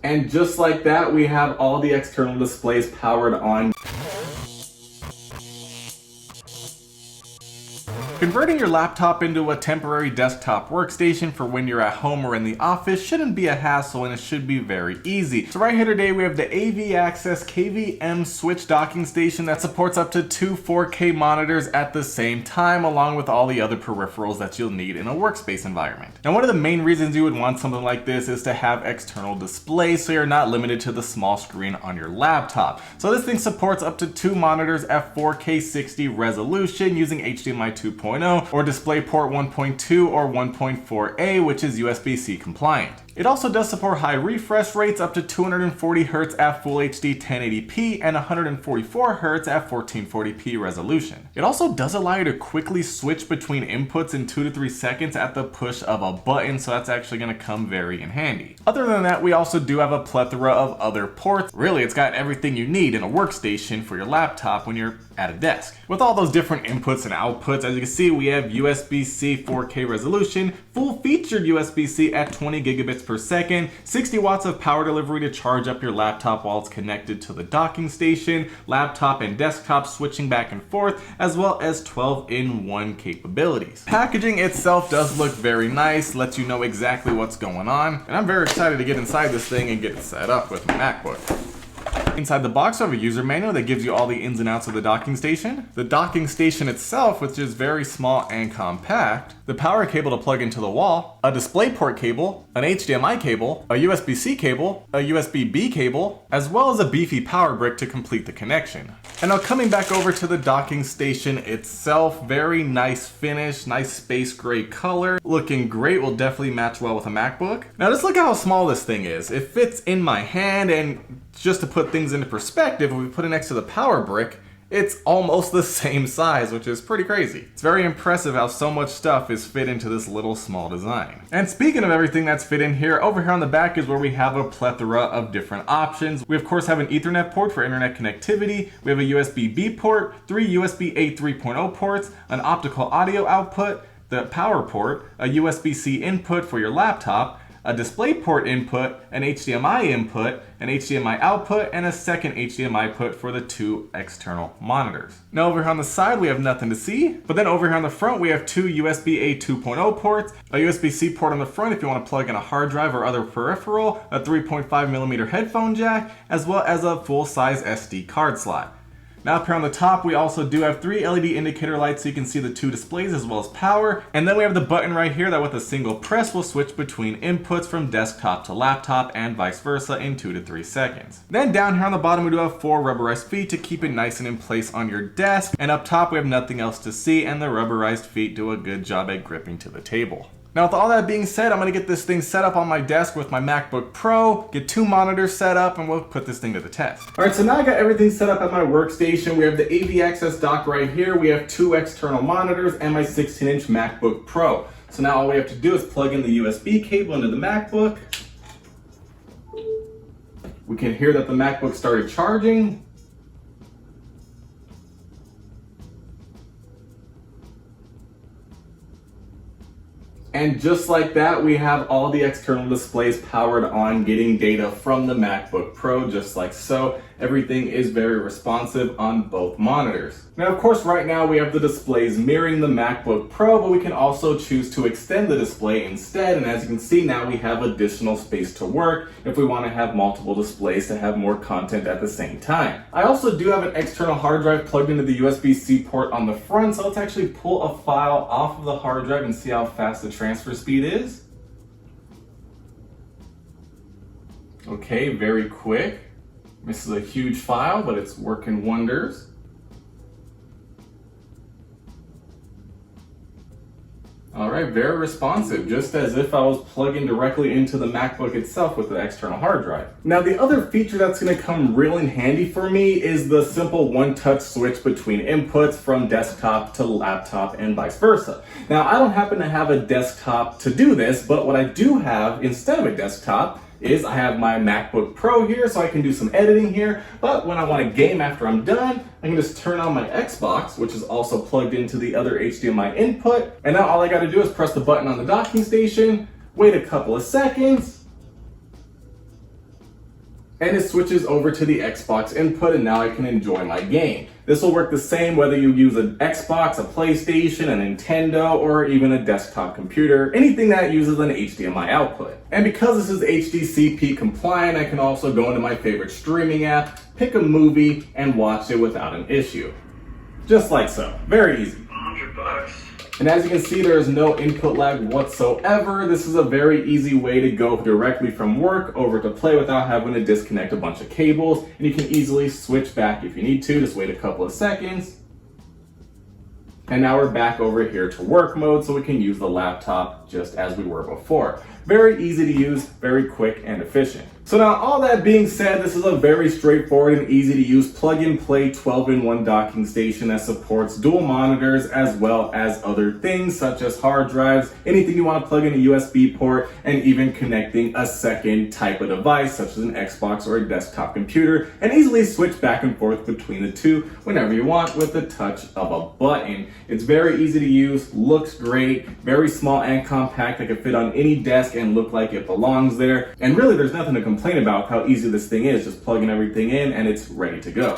And just like that, we have all the external displays powered on. Converting your laptop into a temporary desktop workstation for when you're at home or in the office shouldn't be a hassle, and it should be very easy. So right here today we have the AV Access KVM switch docking station that supports up to 2 4K monitors at the same time, along with all the other peripherals that you'll need in a workspace environment. Now, one of the main reasons you would want something like this is to have external displays so you're not limited to the small screen on your laptop. So this thing supports up to 2 monitors at 4K 60 resolution using HDMI 2.0 or DisplayPort 1.2 or 1.4a, which is USB-C compliant. It also does support high refresh rates up to 240 Hz at Full HD 1080p and 144 Hz at 1440p resolution. It also does allow you to quickly switch between inputs in 2 to 3 seconds at the push of a button, so that's actually going to come very in handy. Other than that, we also do have a plethora of other ports. Really, it's got everything you need in a workstation for your laptop when you're at a desk. With all those different inputs and outputs, as you can see, we have USB-C 4K resolution, full featured USB-C at 20 gigabits per second, 60 watts of power delivery to charge up your laptop while it's connected to the docking station, laptop and desktop switching back and forth, as well as 12-in-1 capabilities. Packaging itself does look very nice, lets you know exactly what's going on, and I'm very excited to get inside this thing and get it set up with my MacBook. Inside the box, we have a user manual that gives you all the ins and outs of the docking station. The docking station itself, which is very small and compact, the power cable to plug into the wall, a DisplayPort cable, an HDMI cable, a USB-C cable, a USB-B cable, as well as a beefy power brick to complete the connection. And now coming back over to the docking station itself, very nice finish, nice space gray color, looking great, will definitely match well with a MacBook. Now just look at how small this thing is. It fits in my hand, and just to put things into perspective, if we put it next to the power brick, it's almost the same size, which is pretty crazy. It's very impressive how so much stuff is fit into this little small design. And speaking of everything that's fit in here, over here on the back is where we have a plethora of different options. We of course have an Ethernet port for internet connectivity, we have a USB-B port, 3 USB-A 3.0 ports, an optical audio output, the power port, a USB-C input for your laptop, a DisplayPort input, an HDMI input, an HDMI output, and a second HDMI put for the 2 external monitors. Now over here on the side we have nothing to see, but then over here on the front we have 2 USB-A 2.0 ports, a USB-C port on the front if you want to plug in a hard drive or other peripheral, a 3.5mm headphone jack, as well as a full-size SD card slot. Now up here on the top, we also do have 3 LED indicator lights so you can see the 2 displays as well as power. And then we have the button right here that with a single press will switch between inputs from desktop to laptop and vice versa in 2 to 3 seconds. Then down here on the bottom, we do have 4 rubberized feet to keep it nice and in place on your desk. And up top, we have nothing else to see, and the rubberized feet do a good job at gripping to the table. Now with all that being said, I'm going to get this thing set up on my desk with my MacBook Pro, get 2 monitors set up, and we'll put this thing to the test. Alright, so now I got everything set up at my workstation. We have the AV Access dock right here, we have 2 external monitors, and my 16-inch MacBook Pro. So now all we have to do is plug in the USB cable into the MacBook. We can hear that the MacBook started charging. And just like that, we have all the external displays powered on, getting data from the MacBook Pro, just like so. Everything is very responsive on both monitors. Now, of course, right now we have the displays mirroring the MacBook Pro, but we can also choose to extend the display instead. And as you can see, now we have additional space to work if we want to have multiple displays to have more content at the same time. I also do have an external hard drive plugged into the USB-C port on the front, so let's actually pull a file off of the hard drive and see how fast the transfer speed is. Okay, very quick. This is a huge file, but it's working wonders. All right, very responsive, just as if I was plugging directly into the MacBook itself with the external hard drive. Now, the other feature that's gonna come real in handy for me is the simple one-touch switch between inputs from desktop to laptop and vice versa. Now, I don't happen to have a desktop to do this, but what I do have instead of a desktop is I have my MacBook Pro here, so I can do some editing here, but when I want to game after I'm done, I can just turn on my Xbox, which is also plugged into the other HDMI input, and now all I got to do is press the button on the docking station, wait a couple of seconds, and it switches over to the Xbox input, and now I can enjoy my game. This will work the same whether you use an Xbox, a PlayStation, a Nintendo, or even a desktop computer, anything that uses an HDMI output. And because this is HDCP compliant, I can also go into my favorite streaming app, pick a movie, and watch it without an issue. Just like so. Very easy. $100. And as you can see, there is no input lag whatsoever. This is a very easy way to go directly from work over to play without having to disconnect a bunch of cables. And you can easily switch back if you need to. Just wait a couple of seconds. And now we're back over here to work mode, so we can use the laptop just as we were before. Very easy to use, very quick and efficient. So now, all that being said, this is a very straightforward and easy to use plug-and-play 12-in-1 docking station that supports dual monitors as well as other things such as hard drives, anything you want to plug in a USB port, and even connecting a second type of device such as an Xbox or a desktop computer, and easily switch back and forth between the two whenever you want with the touch of a button. It's very easy to use, looks great, very small and compact. It can fit on any desk and look like it belongs there. And really, there's nothing to complain about how easy this thing is. Just plugging everything in and it's ready to go.